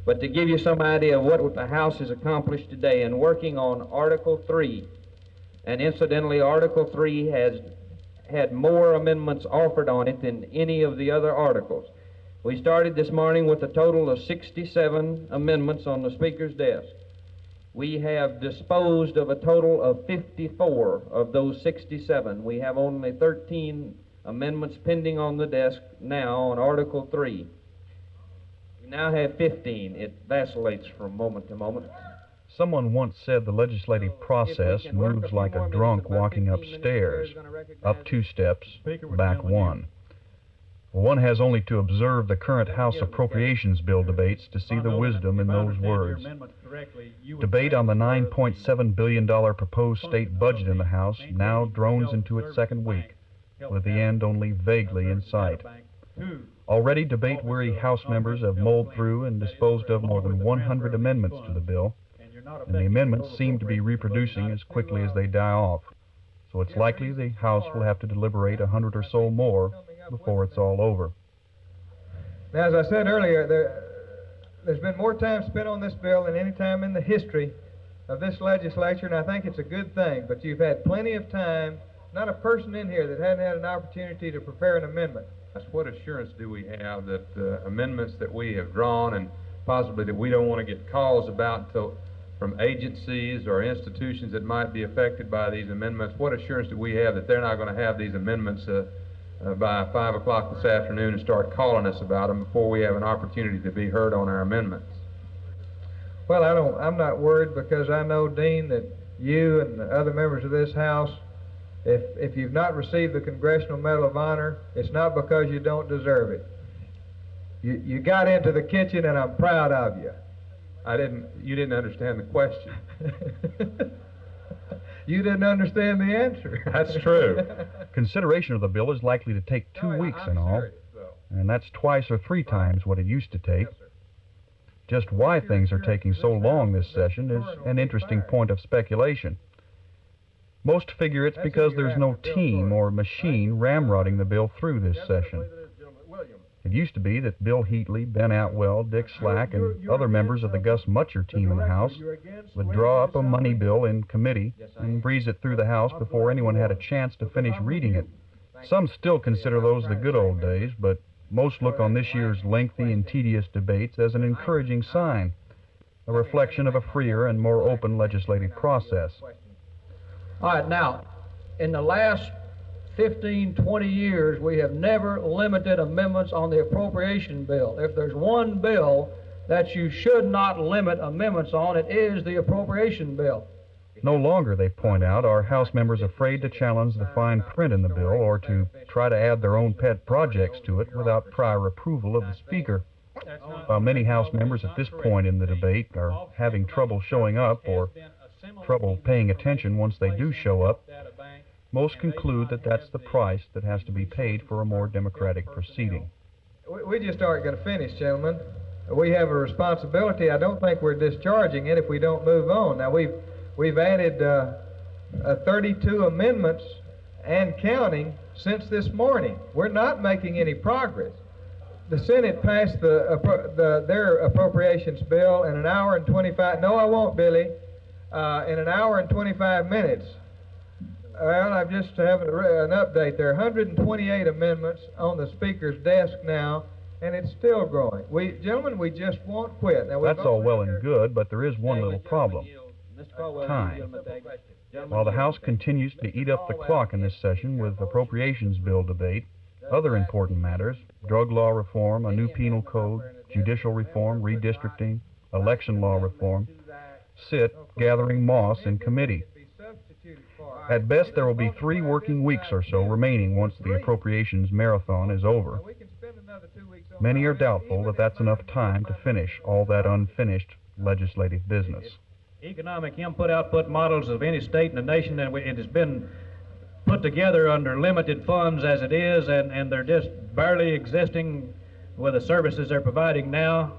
But to give you some idea of what the House has accomplished today in working on Article 3, and incidentally, Article 3 has had more amendments offered on it than any of the other articles. We started this morning with a total of 67 amendments on the Speaker's desk. We have disposed of a total of 54 of those 67. We have only 13 amendments pending on the desk now on Article 3. We now have 15. It vacillates from moment to moment. Someone once said the legislative process moves like a drunk walking upstairs, up 2 steps, back 1. One has only to observe the current House Appropriations Bill debates to see the wisdom in those words. Debate on the $9.7 billion proposed state budget in the House now drones into its second week, with the end only vaguely in sight. Already debate-weary House members have mulled through and disposed of more than 100 amendments to the bill, and the amendments seem to be reproducing as quickly as they die off. So it's likely the House will have to deliberate 100 or so more before it's all over. Now, as I said earlier, there's been more time spent on this bill than any time in the history of this legislature, and I think it's a good thing. But you've had plenty of time, not a person in here that hadn't had an opportunity to prepare an amendment. What assurance do we have that the amendments that we have drawn, and possibly that we don't want to get calls about from agencies or institutions that might be affected by these amendments, what assurance do we have that they're not going to have these amendments by 5 o'clock this afternoon and start calling us about them before we have an opportunity to be heard on our amendments? Well, I'm not worried, because I know, Dean, that you and the other members of this House, if you've not received the Congressional Medal of Honor, it's not because you don't deserve it. You got into the kitchen, and I'm proud of you. You didn't understand the question. You didn't understand the answer. That's true. Consideration of the bill is likely to take 2 weeks in all, and that's twice or 3 times what it used to take. Just why things are taking so long this session is an interesting point of speculation. Most figure it's because there's no team or machine ramrodding the bill through this session. It used to be that Bill Heatley, Ben Atwell, Dick Slack, and other members of the Gus Mutcher team in the House would draw up a money bill in committee and breeze it through the House before anyone had a chance to finish reading it. Some still consider those the good old days, but most look on this year's lengthy and tedious debates as an encouraging sign, a reflection of a freer and more open legislative process. All right, now, in the last 15, 20 years, we have never limited amendments on the appropriation bill. If there's one bill that you should not limit amendments on, it is the appropriation bill. No longer, they point out, are House members afraid to challenge the fine print in the bill or to try to add their own pet projects to it without prior approval of the Speaker. While many House members at this point in the debate are having trouble showing up or trouble paying attention once they do show up, most conclude that that's the price that has to be paid for a more democratic proceeding. We just aren't going to finish, gentlemen. We have a responsibility. I don't think we're discharging it if we don't move on. Now, we've added 32 amendments and counting since this morning. We're not making any progress. The Senate passed their appropriations bill in an hour and 25. No, I won't, Billy. In an hour and 25 minutes. Well, I'm just having an update. There are 128 amendments on the Speaker's desk now, and it's still growing. Gentlemen, we just won't quit. Now, that's all well and good, but there is one little problem. Time. While the House continues to eat up the clock in this session with appropriations bill debate, other important matters, drug law reform, a new penal code, judicial reform, redistricting, election law reform, sit gathering moss in committee. At best, there will be 3 working weeks or so remaining once the appropriations marathon is over. Many are doubtful that that's enough time to finish all that unfinished legislative business. Economic input-output models of any state in the nation, and it has been put together under limited funds as it is, and they're just barely existing with the services they're providing now.